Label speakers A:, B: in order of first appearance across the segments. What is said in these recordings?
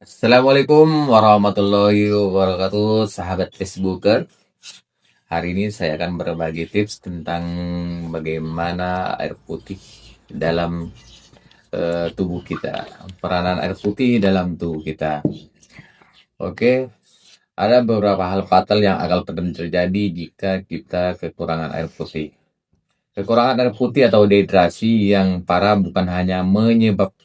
A: Assalamualaikum warahmatullahi wabarakatuh, sahabat Facebooker. Hari ini saya akan berbagi tips tentang bagaimana air putih dalam tubuh kita, peranan air putih dalam tubuh kita. Oke, ada beberapa hal fatal yang akan terjadi jika kita kekurangan air putih. Kekurangan air putih atau dehidrasi yang parah bukan hanya menyebabkan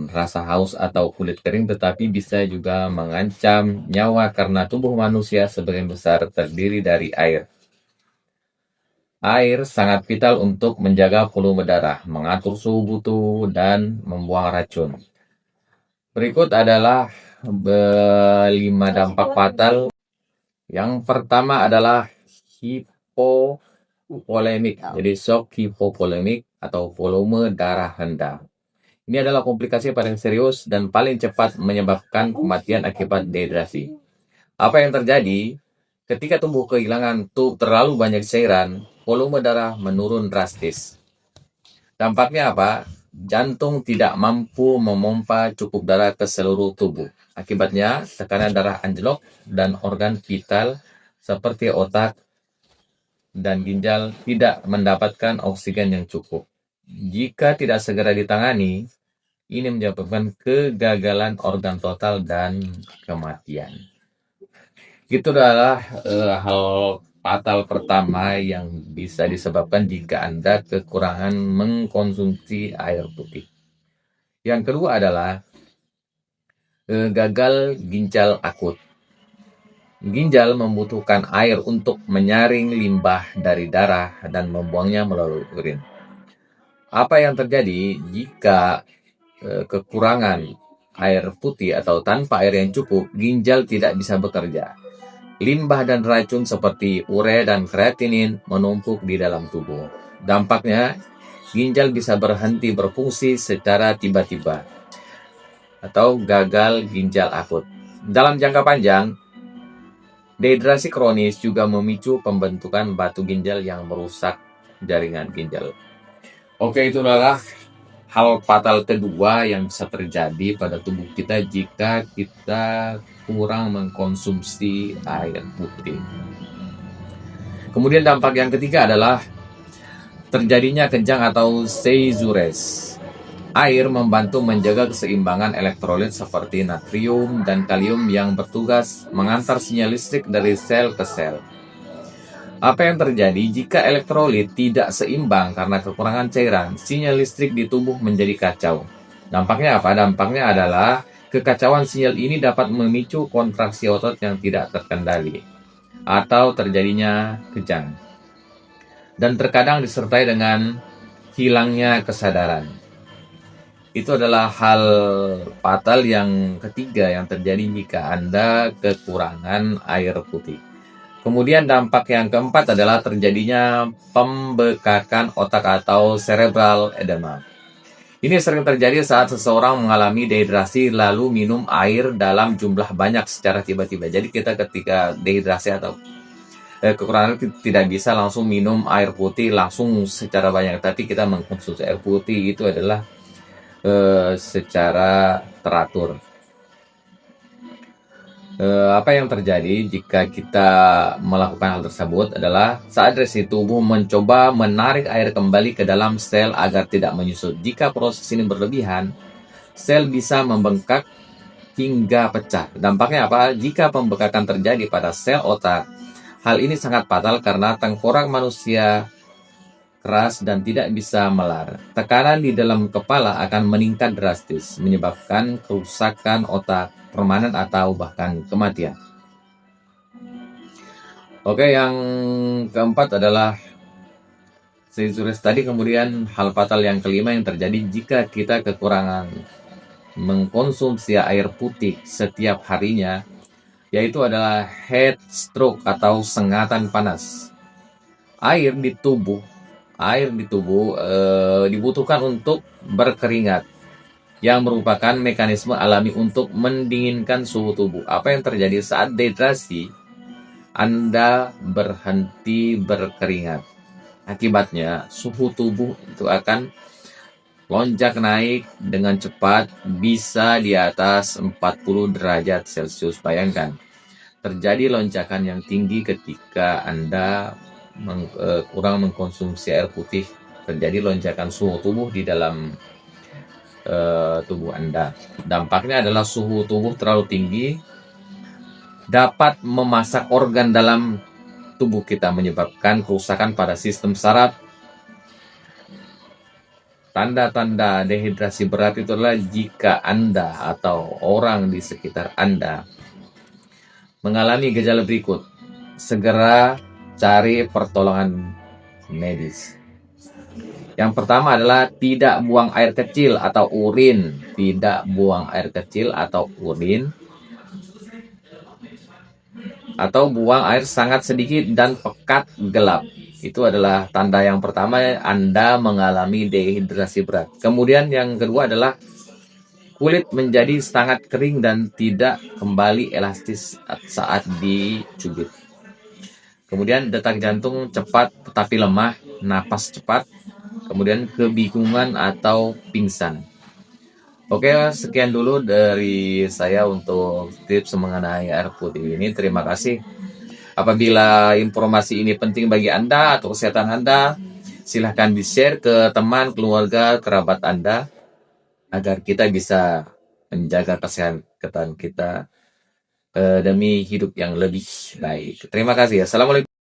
A: rasa haus atau kulit kering, tetapi bisa juga mengancam nyawa karena tubuh manusia sebagian besar terdiri dari air. Air sangat vital untuk menjaga volume darah, mengatur suhu tubuh, dan membuang racun. Berikut adalah 5 dampak fatal. Yang pertama adalah hipovolemik, jadi shock hipovolemik atau volume darah rendah. Ini adalah komplikasi paling serius dan paling cepat menyebabkan kematian akibat dehidrasi. Apa yang terjadi? Ketika tubuh kehilangan terlalu banyak cairan, volume darah menurun drastis. Dampaknya apa? Jantung tidak mampu memompa cukup darah ke seluruh tubuh. Akibatnya, tekanan darah anjlok dan organ vital seperti otak dan ginjal tidak mendapatkan oksigen yang cukup. Jika tidak segera ditangani, ini menyebabkan kegagalan organ total dan kematian. Itu adalah hal fatal pertama yang bisa disebabkan jika Anda kekurangan mengkonsumsi air putih. Yang kedua adalah gagal ginjal akut. Ginjal membutuhkan air untuk menyaring limbah dari darah dan membuangnya melalui urin. Apa yang terjadi jika kekurangan air putih atau tanpa air yang cukup, ginjal tidak bisa bekerja. Limbah dan racun seperti urea dan kreatinin menumpuk di dalam tubuh. Dampaknya, ginjal bisa berhenti berfungsi secara tiba-tiba atau gagal ginjal akut. Dalam jangka panjang, dehidrasi kronis juga memicu pembentukan batu ginjal yang merusak jaringan ginjal. Oke, itu adalah hal fatal kedua yang bisa terjadi pada tubuh kita jika kita kurang mengkonsumsi air putih. Kemudian dampak yang ketiga adalah terjadinya kejang atau seizures. Air membantu menjaga keseimbangan elektrolit seperti natrium dan kalium yang bertugas mengantar sinyal listrik dari sel ke sel. Apa yang terjadi jika elektrolit tidak seimbang karena kekurangan cairan? Sinyal listrik di tubuh menjadi kacau. Dampaknya apa? Dampaknya adalah kekacauan sinyal ini dapat memicu kontraksi otot yang tidak terkendali atau terjadinya kejang. Dan terkadang disertai dengan hilangnya kesadaran. Itu adalah hal fatal yang ketiga yang terjadi jika Anda kekurangan air putih. Kemudian dampak yang keempat adalah terjadinya pembekakan otak atau cerebral edema. Ini sering terjadi saat seseorang mengalami dehidrasi lalu minum air dalam jumlah banyak secara tiba-tiba. Jadi kita ketika dehidrasi atau kekurangan tidak bisa langsung minum air putih langsung secara banyak, tapi kita mengkonsumsi air putih itu adalah secara teratur. Apa yang terjadi jika kita melakukan hal tersebut adalah saat resi tubuh mencoba menarik air kembali ke dalam sel agar tidak menyusut. Jika proses ini berlebihan, sel bisa membengkak hingga pecah. Dampaknya apa? Jika pembekakan terjadi pada sel otak, hal ini sangat fatal karena tengkorak manusia keras dan tidak bisa melar. Tekanan di dalam kepala akan meningkat drastis, menyebabkan kerusakan otak permanen atau bahkan kematian. Oke, yang keempat adalah seizures tadi. Kemudian hal fatal yang kelima yang terjadi jika kita kekurangan mengkonsumsi air putih setiap harinya, yaitu adalah heat stroke atau sengatan panas. Air di tubuh dibutuhkan untuk berkeringat, yang merupakan mekanisme alami untuk mendinginkan suhu tubuh. Apa yang terjadi saat dehidrasi? Anda berhenti berkeringat. Akibatnya, suhu tubuh itu akan lonjak naik dengan cepat bisa di atas 40 derajat Celcius. Bayangkan, terjadi lonjakan yang tinggi ketika Anda kurang mengkonsumsi air putih. Terjadi lonjakan suhu tubuh di dalam tubuh Anda. Dampaknya adalah suhu tubuh terlalu tinggi dapat memasak organ dalam tubuh kita, menyebabkan kerusakan pada sistem saraf. Tanda-tanda dehidrasi berat itu adalah jika Anda atau orang di sekitar Anda mengalami gejala berikut, segera cari pertolongan medis. Yang pertama adalah tidak buang air kecil atau urin. Tidak buang air kecil atau urin. Atau buang air sangat sedikit dan pekat gelap. Itu adalah tanda yang pertama Anda mengalami dehidrasi berat. Kemudian yang kedua adalah kulit menjadi sangat kering dan tidak kembali elastis saat dicubit. Kemudian detak jantung cepat tetapi lemah, napas cepat, kemudian kebingungan atau pingsan. Oke, sekian dulu dari saya untuk tips mengenai air putih ini. Terima kasih. Apabila informasi ini penting bagi Anda atau kesehatan Anda, silahkan di-share ke teman, keluarga, kerabat Anda agar kita bisa menjaga kesehatan kita demi hidup yang lebih baik. Terima kasih. Assalamualaikum.